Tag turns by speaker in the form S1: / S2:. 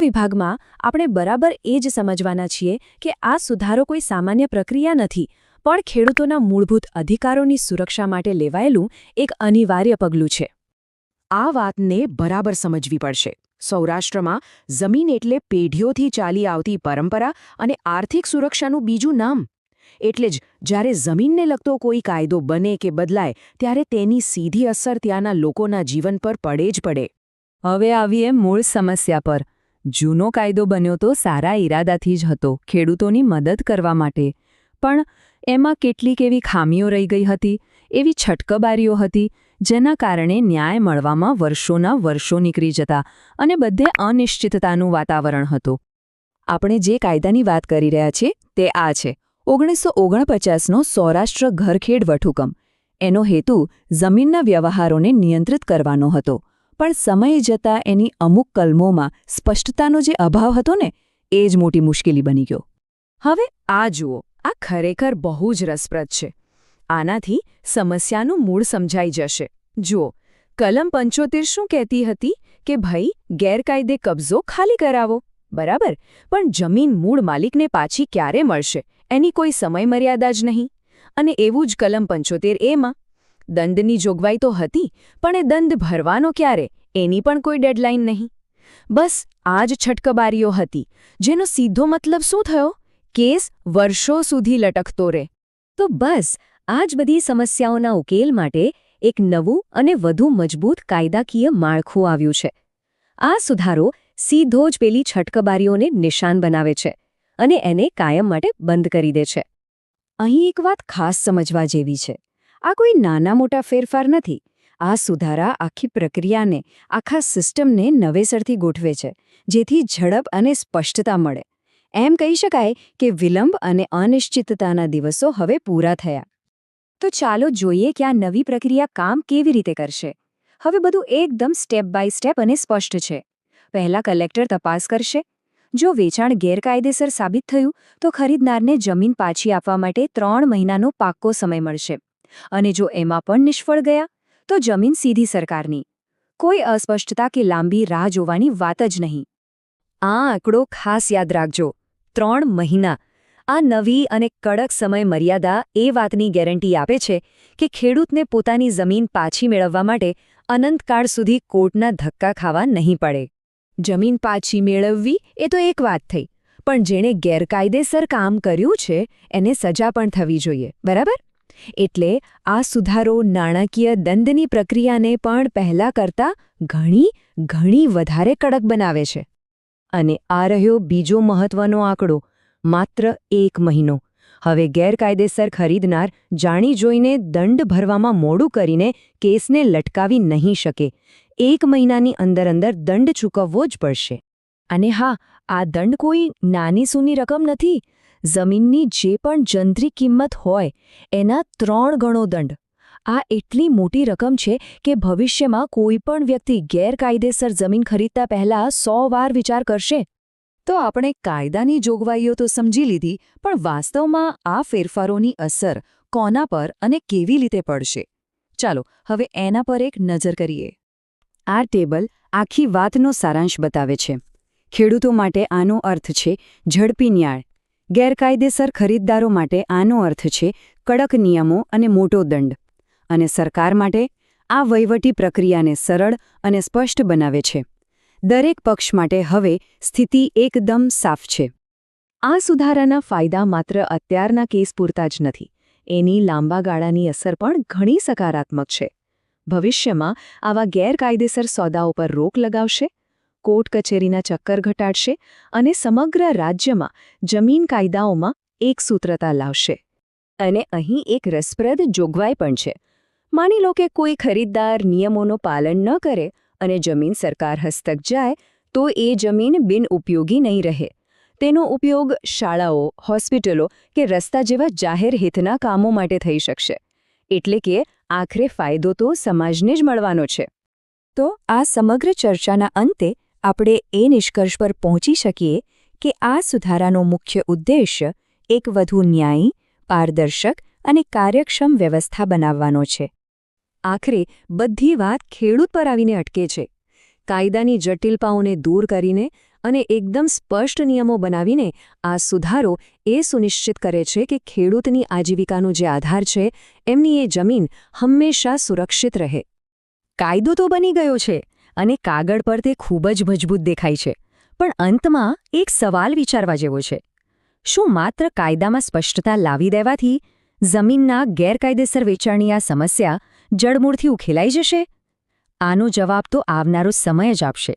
S1: વિભાગમાં આપણે બરાબર એ જ સમજવાના છીએ કે આ સુધારો કોઈ સામાન્ય પ્રક્રિયા નથી, પણ ખેડૂતોના મૂળભૂત અધિકારોની સુરક્ષા માટે લેવાયેલું એક અનિવાર્ય પગલું છે.
S2: આ વાતને બરાબર સમજવી પડશે. સૌરાષ્ટ્રમાં જમીન એટલે પેઢીઓથી ચાલી આવતી પરંપરા અને આર્થિક સુરક્ષાનું બીજું નામ. એટલે જ જ્યારે જમીનને લગતો કોઈ કાયદો બને કે બદલાય ત્યારે તેની સીધી અસર ત્યાંના લોકોના જીવન પર પડે જ પડે.
S3: હવે આવીએ મૂળ સમસ્યા પર. જૂનો કાયદો બન્યો તો સારા ઈરાદાથી જ હતો, ખેડૂતોની મદદ કરવા માટે. પણ એમાં કેટલીક એવી ખામીઓ રહી ગઈ હતી, એવી છટકબારીઓ હતી, જેના કારણે ન્યાય મળવામાં વર્ષોના વર્ષો નીકળી જતા અને બધે અનિશ્ચિતતાનું વાતાવરણ હતું. આપણે જે કાયદાની વાત કરી રહ્યા છીએ તે આ છે 1949નો સૌરાષ્ટ્ર ઘરખેડ વટહુકમ. એનો હેતુ જમીનના વ્યવહારોને નિયંત્રિત કરવાનો હતો, પણ સમય જતાં એની અમુક કલમોમાં સ્પષ્ટતાનો જે અભાવ હતો ને, એ જ મોટી મુશ્કેલી બની ગયો.
S2: હવે આ જુઓ, આ ખરેખર બહુ જ રસપ્રદ છે. આનાથી સમસ્યાનું મૂળ સમજાઈ જશે. જુઓ, કલમ 75 શું કહેતી હતી કે ભાઈ ગેરકાયદે કબજો ખાલી કરાવો, બરાબર, પણ જમીન મૂળ માલિકને પાછી ક્યારે મળશે એની કોઈ સમયમર્યાદા જ નહીં. અને એવું જ કલમ 75A દંડની જોગવાઈ તો હતી, પણ એ દંડ ભરવાનો ક્યારે એની પણ કોઈ ડેડલાઇન નહીં. બસ આ જ છટકબારીઓ હતી, જેનો સીધો મતલબ શું થયો? કેસ વર્ષો સુધી લટકતો રહે.
S1: તો બસ આ જ બધી સમસ્યાઓના ઉકેલ માટે એક નવું અને વધુ મજબૂત કાયદાકીય માળખું આવ્યું છે. આ સુધારો સીધો જ પેલી છટકબારીઓને નિશાન બનાવે છે અને એને કાયમ માટે બંધ કરી દે છે. અહીં એક વાત ખાસ સમજવા જેવી છે. આ કોઈ નાના મોટા ફેરફાર નથી. આ સુધારા આખી પ્રક્રિયાને, આખા સિસ્ટમને નવેસરથી ગોઠવે છે, જેથી ઝડપ અને સ્પષ્ટતા મળે. એમ કહી શકાય કે વિલંબ અને અનિશ્ચિતતાના દિવસો હવે પૂરા થયા. તો ચાલો જોઈએ કે આ નવી પ્રક્રિયા કામ કેવી રીતે કરશે. હવે બધું એકદમ સ્ટેપ બાય સ્ટેપ અને સ્પષ્ટ છે. પહેલા કલેક્ટર તપાસ કરશે. જો વેચાણ ગેરકાયદેસર સાબિત થયું તો ખરીદનારને જમીન પાછી આપવા માટે 3 મહિનાનો પાક્કો સમય મળશે. અને જો એમાં પણ નિષ્ફળ ગયા તો જમીન સીધી સરકારની. કોઈ અસ્પષ્ટતા કે લાંબી રાહ જોવાની વાત જ નહીં. આ આંકડો ખાસ યાદ રાખજો, 3 મહિના. આ નવી અને કડક સમય મર્યાદા એ વાતની ગેરંટી આપે છે કે ખેડૂતને પોતાની જમીન પાછી મેળવવા માટે અનંતકાળ સુધી કોર્ટના ધક્કા ખાવા નહીં પડે. જમીન પાછી મેળવવી એ તો એક વાત થઈ, પણ જેણે ગેરકાયદેસર કામ કર્યું છે એને સજા પણ થવી જોઈએ, બરાબર? એટલે આ સુધારો નાણાકીય દંડની પ્રક્રિયાને પણ પહેલા કરતાં ઘણી વધારે કડક બનાવે છે. અને આ રહ્યો બીજો મહત્વનો આંકડો, માત્ર 1 મહિનો. હવે ગેરકાયદેસર ખરીદનાર જાણી જોઈને દંડ ભરવામાં મોડું કરીને કેસને લટકાવી નહીં શકે. 1 મહિનાની અંદર દંડ ચૂકવવો જ પડશે. અને હા, આ દંડ કોઈ નાની સૂની રકમ નથી. જમીનની જે પણ જંત્રી કિંમત હોય એના 3 ગણો દંડ. આ એટલી મોટી રકમ છે કે ભવિષ્યમાં કોઈ પણ વ્યક્તિ ગેરકાયદેસર જમીન ખરીદતા પહેલા 100 વાર વિચાર કરશે. તો આપણે કાયદાની જોગવાઈઓ તો સમજી લીધી, પણ વાસ્તવમાં આ ફેરફારોની અસર કોના પર અને કેવી રીતે પડશે? ચાલો હવે એના પર એક નજર કરીએ. આ ટેબલ આખી વાતનો સારાંશ બતાવે છે. ખેડૂતો માટે આનો અર્થ છે ઝડપી ન્યાય. ગેરકાયદેસર ખરીદદારો માટે આનો અર્થ છે કડક નિયમો અને મોટો દંડ. અને સરકાર માટે આ વહીવટી પ્રક્રિયાને સરળ અને સ્પષ્ટ બનાવે છે. દરેક પક્ષ માટે હવે સ્થિતિ એકદમ સાફ છે. આ સુધારાના ફાયદા માત્ર અત્યારના કેસ પૂરતા જ નથી. એની લાંબા ગાળાની અસર પણ ઘણી સકારાત્મક છે. ભવિષ્યમાં આવા ગેરકાયદેસર સોદાઓ પર રોક લગાવશે, કોર્ટ કચેરીના ચક્કર ઘટાડશે અને સમગ્ર રાજ્યમાં જમીન કાયદાઓમાં એકસૂત્રતા લાવશે. અને અહીં એક રસપ્રદ જોગવાઈ પણ છે. માની લો કે કોઈ ખરીદદાર નિયમોનું પાલન ન કરે અને જમીન સરકાર હસ્તક જાય, તો એ જમીન બિનઉપયોગી નહીં રહે. તેનો ઉપયોગ શાળાઓ, હોસ્પિટલો કે રસ્તા જેવા જાહેર હિતના કામો માટે થઈ શકશે. એટલે કે આખરે ફાયદો તો સમાજને જ મળવાનો છે. તો આ સમગ્ર ચર્ચાના અંતે આપણે એ નિષ્કર્ષ પર પહોંચી શકીએ કે આ સુધારાનો મુખ્ય ઉદ્દેશ્ય એક વધુ ન્યાયી, પારદર્શક અને કાર્યક્ષમ વ્યવસ્થા બનાવવાનો છે. આખરે બધી વાત ખેડૂત પર આવીને અટકે છે. કાયદાની જટિલતાઓને દૂર કરીને
S2: અને એકદમ સ્પષ્ટ નિયમો બનાવીને આ સુધારો એ સુનિશ્ચિત કરે છે કે ખેડૂતની આજીવિકાનો જે આધાર છે એમની એ જમીન હંમેશા સુરક્ષિત રહે.
S1: કાયદો તો બની ગયો છે અને કાગળ પર તે ખૂબ જ મજબૂત દેખાય છે, પણ અંતમાં એક સવાલ વિચારવા જેવો છે. શું માત્ર કાયદામાં સ્પષ્ટતા લાવી દેવાથી જમીનના ગેરકાયદેસર વેચાણની આ સમસ્યા જડમૂળથી ઉકેલાઈ જશે? આનો જવાબ તો આવનારો સમય જ આપશે.